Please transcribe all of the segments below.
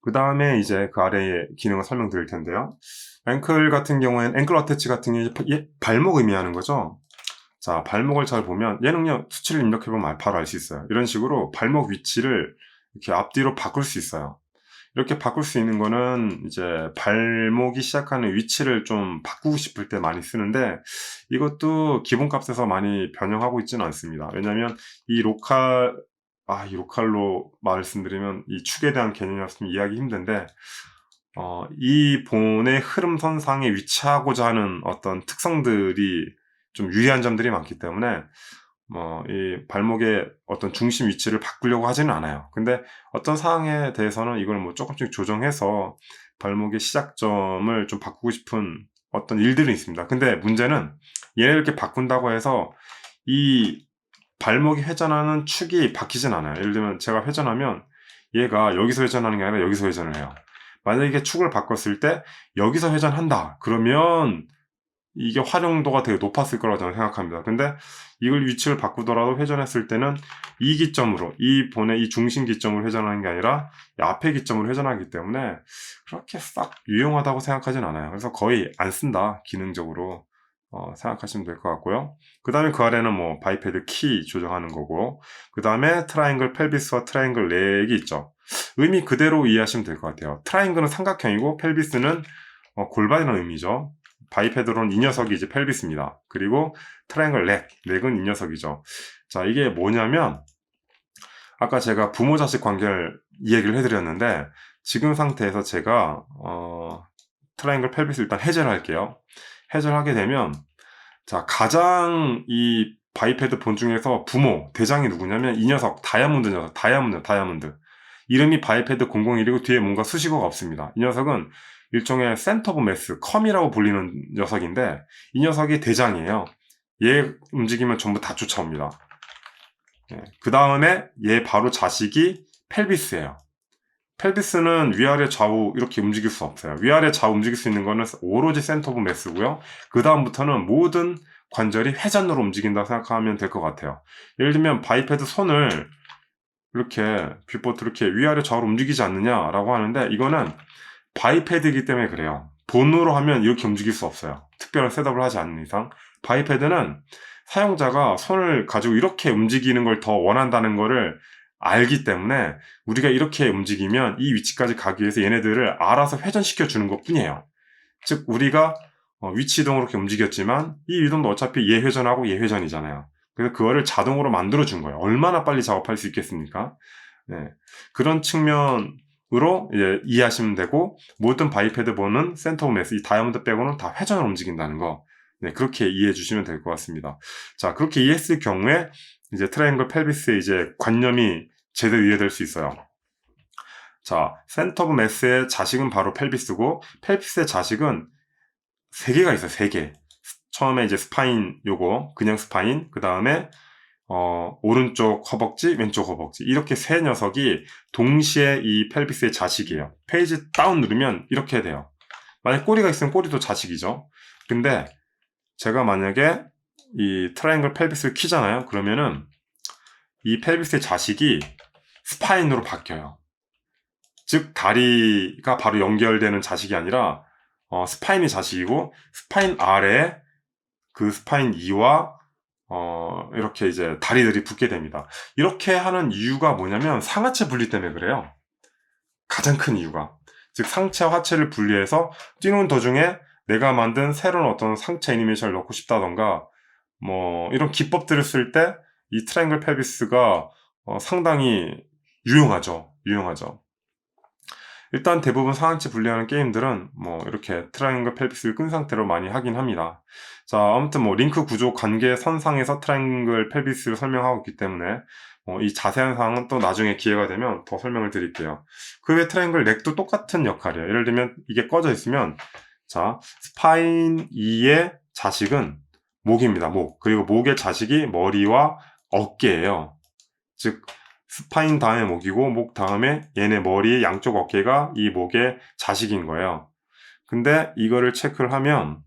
그 다음에 이제 그 아래의 기능을 설명드릴 텐데요. 앵클 같은 경우에는 앵클 어태치 같은 경우에 발목 의미하는 거죠. 자, 발목을 잘 보면 얘는요, 수치를 입력해보면 바로 알 수 있어요. 이런 식으로 발목 위치를 이렇게 앞뒤로 바꿀 수 있어요. 이렇게 바꿀 수 있는 거는 이제 발목이 시작하는 위치를 좀 바꾸고 싶을 때 많이 쓰는데, 이것도 기본값에서 많이 변형하고 있지는 않습니다. 왜냐면 이 로컬로 말씀드리면 이 축에 대한 개념이었으면 이해하기 힘든데, 이 본의 흐름선상에 위치하고자 하는 어떤 특성들이 좀 유리한 점들이 많기 때문에 이 발목의 어떤 중심 위치를 바꾸려고 하지는 않아요. 근데 어떤 상황에 대해서는 이걸 뭐 조금씩 조정해서 발목의 시작점을 좀 바꾸고 싶은 어떤 일들이 있습니다. 근데 문제는 얘를 이렇게 바꾼다고 해서 이 발목이 회전하는 축이 바뀌진 않아요. 예를 들면 제가 회전하면 얘가 여기서 회전하는 게 아니라 여기서 회전을 해요. 만약에 축을 바꿨을 때 여기서 회전한다. 그러면 이게 활용도가 되게 높았을 거라고 저는 생각합니다. 근데 이걸 위치를 바꾸더라도 회전했을 때는 이 기점으로, 이 본의 이 중심 기점으로 회전하는 게 아니라 이 앞에 기점으로 회전하기 때문에 그렇게 싹 유용하다고 생각하진 않아요. 그래서 거의 안 쓴다, 기능적으로. 생각하시면 될 것 같고요. 그 다음에 그 아래는 뭐 바이패드 키 조정하는 거고, 그 다음에 트라이앵글 펠비스와 트라이앵글 렉이 있죠. 의미 그대로 이해하시면 될 것 같아요. 트라이앵글은 삼각형이고 펠비스는 골반이라는 의미죠. 바이패드로는 이 녀석이 이제 펠비스입니다. 그리고 트라이앵글 렉은 이 녀석이죠. 자, 이게 뭐냐면 아까 제가 부모 자식 관계를 얘기를 해드렸는데, 지금 상태에서 제가 트라이앵글 펠비스 일단 해제를 할게요. 해제를 하게 되면, 자, 가장 이 바이패드 본 중에서 대장이 누구냐면 이 녀석, 다이아몬드. 이름이 바이패드 001이고 뒤에 뭔가 수식어가 없습니다. 이 녀석은 일종의 센터 오브 매스, 컴이라고 불리는 녀석인데, 이 녀석이 대장이에요. 얘 움직이면 전부 다 쫓아옵니다. 그 다음에 얘 바로 자식이 펠비스예요. 펠비스는 위아래 좌우 이렇게 움직일 수 없어요. 위아래 좌우 움직일 수 있는 거는 오로지 센터 오브 매스고요. 그 다음부터는 모든 관절이 회전으로 움직인다고 생각하면 될 것 같아요. 예를 들면 바이패드 손을 이렇게 뷰포트 이렇게 위아래 좌우로 움직이지 않느냐라고 하는데, 이거는 바이패드이기 때문에 그래요. 본으로 하면 이렇게 움직일 수 없어요. 특별한 셋업을 하지 않는 이상. 바이패드는 사용자가 손을 가지고 이렇게 움직이는 걸 더 원한다는 거를 알기 때문에 우리가 이렇게 움직이면 이 위치까지 가기 위해서 얘네들을 알아서 회전시켜 주는 것 뿐이에요. 즉 우리가 위치 이동으로 이렇게 움직였지만 이 이동도 어차피 얘 회전하고 얘 회전이잖아요. 그래서 그거를 자동으로 만들어 준 거예요. 얼마나 빨리 작업할 수 있겠습니까? 네. 그런 측면으로 이해하시면 되고, 모든 바이패드 보는 센터 오브 매스, 이 다이아몬드 빼고는 다 회전으로 움직인다는 거. 네, 그렇게 이해해 주시면 될 것 같습니다. 자, 그렇게 이해했을 경우에 이제 트라이앵글 펠비스의 이제 관념이 제대로 이해될 수 있어요. 자, 센터 오브 매스의 자식은 바로 펠비스고, 펠비스의 자식은 3개가 있어요. 3개. 처음에 이제 스파인 요거, 그냥 스파인, 그 다음에 오른쪽 허벅지, 왼쪽 허벅지, 이렇게 3녀석이 동시에 이 펠비스의 자식이에요. 페이지 다운 누르면 이렇게 돼요. 만약 꼬리가 있으면 꼬리도 자식이죠. 근데 제가 만약에 이 트라이앵글 펠비스를 키잖아요. 그러면은 이 펠비스의 자식이 스파인으로 바뀌어요. 즉 다리가 바로 연결되는 자식이 아니라 스파인이 자식이고, 스파인 아래에 그 스파인 2와 이렇게 이제 다리들이 붙게 됩니다. 이렇게 하는 이유가 뭐냐면 상하체 분리 때문에 그래요. 가장 큰 이유가. 즉 상체와 하체를 분리해서 뛰는 도중에 내가 만든 새로운 어떤 상체 애니메이션을 넣고 싶다던가 뭐 이런 기법들을 쓸 때 이 트라이앵글 펠비스가 상당히 유용하죠. 일단 대부분 상하체 분리하는 게임들은 뭐 이렇게 트라이앵글 펠비스를 끈 상태로 많이 하긴 합니다. 자, 아무튼 뭐 링크 구조 관계 선상에서 트라이앵글 펠비스를 설명하고 있기 때문에 이 자세한 사항은 또 나중에 기회가 되면 더 설명을 드릴게요. 그 외 트라이앵글 넥도 똑같은 역할이에요. 예를 들면 이게 꺼져 있으면, 자, 스파인 2의 자식은 목입니다. 목. 그리고 목의 자식이 머리와 어깨예요. 즉 스파인 다음에 목이고, 목 다음에 얘네 머리의 양쪽 어깨가 이 목의 자식인 거예요. 근데 이거를 체크를 하면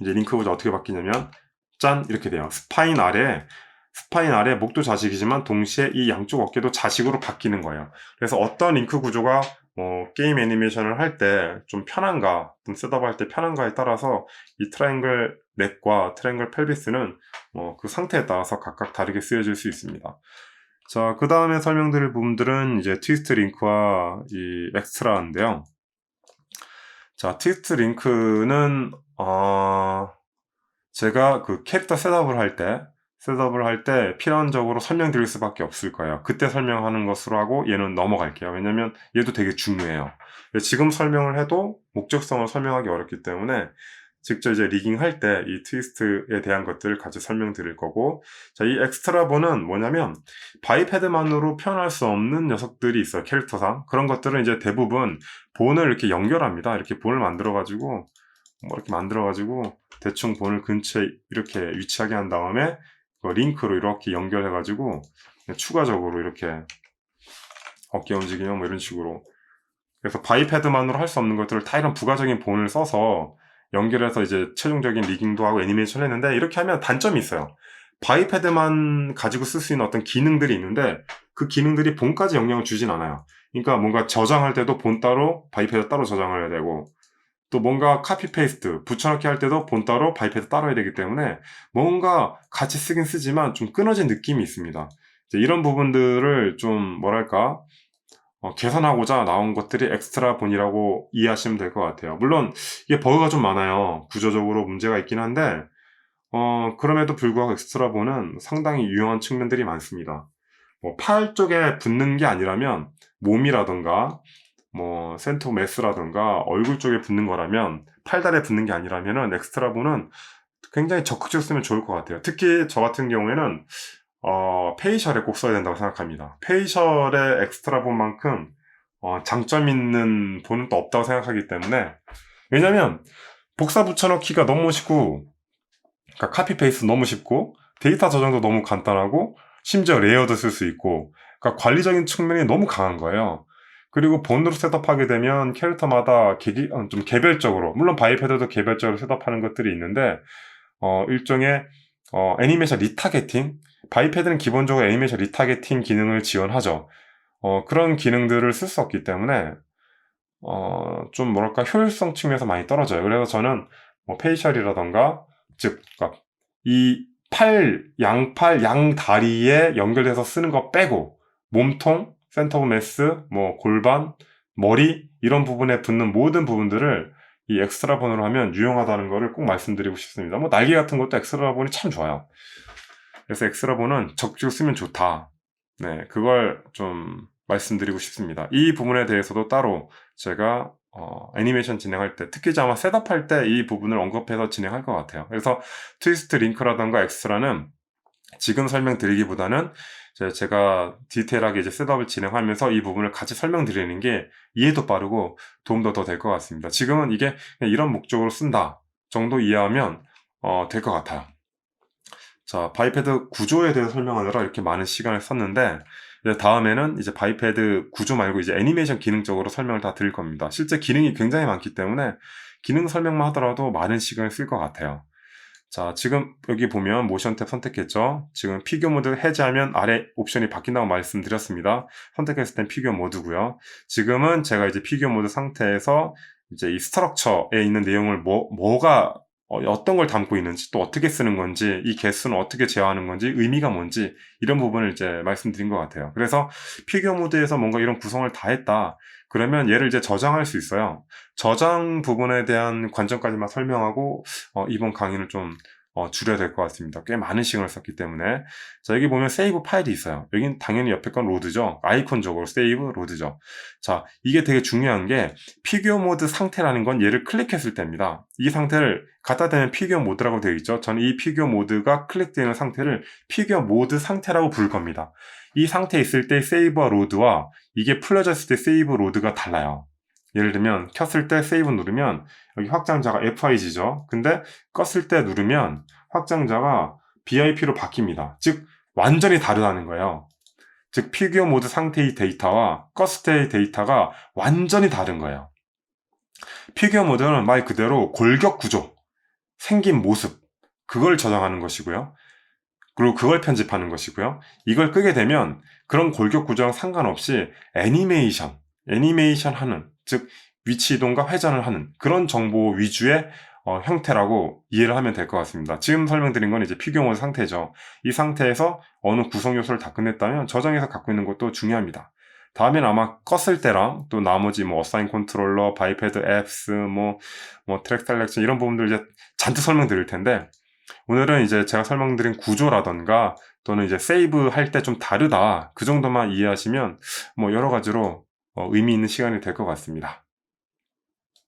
이제 링크 구조 어떻게 바뀌냐면 짠 이렇게 돼요. 스파인 아래 목도 자식이지만 동시에 이 양쪽 어깨도 자식으로 바뀌는 거예요. 그래서 어떤 링크 구조가 게임 애니메이션을 할 때 좀 편한가, 좀 셋업할 때 편한가에 따라서 이 트라이앵글 넥과 트라이앵글 펠비스는 그 상태에 따라서 각각 다르게 쓰여질 수 있습니다. 자, 그 다음에 설명드릴 부분들은 이제 트위스트 링크와 이 엑스트라인데요. 자, 트위스트 링크는 제가 그 캐릭터 셋업을 할 때 필연적으로 설명드릴 수밖에 없을 거예요. 그때 설명하는 것으로 하고 얘는 넘어갈게요. 왜냐면 얘도 되게 중요해요. 지금 설명을 해도 목적성을 설명하기 어렵기 때문에 직접 이제 리깅 할 때 이 트위스트에 대한 것들을 같이 설명드릴 거고, 자, 이 엑스트라본은 뭐냐면 바이패드만으로 표현할 수 없는 녀석들이 있어요. 캐릭터상. 그런 것들은 이제 대부분 본을 이렇게 연결합니다. 이렇게 본을 만들어가지고 이렇게 만들어가지고 대충 본을 근처에 이렇게 위치하게 한 다음에 링크로 이렇게 연결해가지고 추가적으로 이렇게 어깨 움직이면 이런 식으로, 그래서 바이패드만으로 할 수 없는 것들을 다 이런 부가적인 본을 써서 연결해서 이제 최종적인 리깅도 하고 애니메이션 했는데, 이렇게 하면 단점이 있어요. 바이패드만 가지고 쓸 수 있는 어떤 기능들이 있는데 그 기능들이 본까지 영향을 주진 않아요. 그러니까 뭔가 저장할 때도 본 따로 바이패드 따로 저장을 해야 되고, 또 뭔가 카피 페이스트 붙여넣기 할 때도 본 따로 바이패드 따로 해야 되기 때문에 뭔가 같이 쓰긴 쓰지만 좀 끊어진 느낌이 있습니다. 이런 부분들을 좀 뭐랄까 개선하고자 나온 것들이 엑스트라 본이라고 이해하시면 될 것 같아요. 물론 이게 버그가 좀 많아요. 구조적으로 문제가 있긴 한데 그럼에도 불구하고 엑스트라 본은 상당히 유용한 측면들이 많습니다. 팔 쪽에 붙는 게 아니라면 몸이라던가 센터 매스라던가 얼굴 쪽에 붙는 거라면, 팔다리에 붙는 게 아니라면은 엑스트라본은 굉장히 적극적으로 쓰면 좋을 것 같아요. 특히 저 같은 경우에는 페이셜에 꼭 써야 된다고 생각합니다. 페이셜의 엑스트라본만큼 장점 있는 본은 또 없다고 생각하기 때문에, 왜냐면 복사 붙여넣기가 너무 쉽고, 그러니까 카피 페이스트 너무 쉽고, 데이터 저장도 너무 간단하고, 심지어 레이어도 쓸 수 있고, 그러니까 관리적인 측면이 너무 강한 거예요. 그리고 본으로 셋업하게 되면 캐릭터마다 좀 개별적으로, 물론 바이패드도 개별적으로 셋업하는 것들이 있는데 일종의 애니메이션 리타겟팅, 바이패드는 기본적으로 애니메이션 리타겟팅 기능을 지원하죠. 그런 기능들을 쓸 수 없기 때문에 좀 뭐랄까 효율성 측면에서 많이 떨어져요. 그래서 저는 페이셜이라던가, 즉 그러니까 이 양팔, 양다리에 연결해서 쓰는 거 빼고 몸통, 센터 오브 매스, 골반, 머리 이런 부분에 붙는 모든 부분들을 이 엑스트라본으로 하면 유용하다는 거를 꼭 말씀드리고 싶습니다. 날개 같은 것도 엑스트라본이 참 좋아요. 그래서 엑스트라본은 적극적으로 쓰면 좋다. 네, 그걸 좀 말씀드리고 싶습니다. 이 부분에 대해서도 따로 제가 애니메이션 진행할 때, 특히 아마 셋업할 때 이 부분을 언급해서 진행할 것 같아요. 그래서 트위스트 링크라던가 엑스트라는 지금 설명드리기보다는 제가 디테일하게 이제 셋업을 진행하면서 이 부분을 같이 설명드리는 게 이해도 빠르고 도움도 더 될 것 같습니다. 지금은 이게 그냥 이런 목적으로 쓴다 정도 이해하면 될 것 같아요. 자, 바이패드 구조에 대해서 설명하느라 이렇게 많은 시간을 썼는데, 이제 다음에는 이제 바이패드 구조 말고 이제 애니메이션 기능적으로 설명을 다 드릴 겁니다. 실제 기능이 굉장히 많기 때문에 기능 설명만 하더라도 많은 시간을 쓸 것 같아요. 자, 지금 여기 보면 모션 탭 선택했죠. 지금 피규어 모드 해제하면 아래 옵션이 바뀐다고 말씀드렸습니다. 선택했을 땐 피규어 모드고요. 지금은 제가 이제 피규어 모드 상태에서 이제 이 스트럭처에 있는 내용을 뭐가 어떤 걸 담고 있는지, 또 어떻게 쓰는 건지, 이 개수는 어떻게 제어하는 건지, 의미가 뭔지 이런 부분을 이제 말씀드린 것 같아요. 그래서 피규어 모드에서 뭔가 이런 구성을 다 했다 그러면 얘를 이제 저장할 수 있어요. 저장 부분에 대한 관점까지만 설명하고 이번 강의는 좀 줄여야 될 것 같습니다. 꽤 많은 시간을 썼기 때문에. 자, 여기 보면 세이브 파일이 있어요. 여긴 당연히 옆에 건 로드죠. 아이콘적으로 세이브 로드죠. 자, 이게 되게 중요한 게 피규어 모드 상태라는 건 얘를 클릭했을 때입니다. 이 상태를 갖다 대면 피규어 모드라고 되어 있죠. 저는 이 피규어 모드가 클릭되는 상태를 피규어 모드 상태라고 부를 겁니다. 이 상태에 있을 때 세이브와 로드와 이게 풀려졌을 때 세이브 로드가 달라요. 예를 들면 켰을 때 세이브 누르면 여기 확장자가 FIG죠. 근데 껐을 때 누르면 확장자가 BIP로 바뀝니다. 즉 완전히 다르다는 거예요. 즉 피규어 모드 상태의 데이터와 껐을 때의 데이터가 완전히 다른 거예요. 피규어 모드는 말 그대로 골격 구조, 생긴 모습, 그걸 저장하는 것이고요. 그리고 그걸 편집하는 것이고요. 이걸 끄게 되면 그런 골격 구조랑 상관없이 애니메이션, 애니메이션 하는, 즉 위치 이동과 회전을 하는 그런 정보 위주의 형태라고 이해를 하면 될 것 같습니다. 지금 설명드린 건 이제 피규어몬 상태죠. 이 상태에서 어느 구성 요소를 다 끝냈다면 저장해서 갖고 있는 것도 중요합니다. 다음엔 아마 껐을 때랑 또 나머지 어사인 컨트롤러, 바이패드 앱스, 트랙 셀렉션 이런 부분들 이제 잔뜩 설명드릴 텐데, 오늘은 이제 제가 설명드린 구조라던가 또는 이제 세이브 할 때 좀 다르다, 그 정도만 이해하시면 여러 가지로 의미 있는 시간이 될 것 같습니다.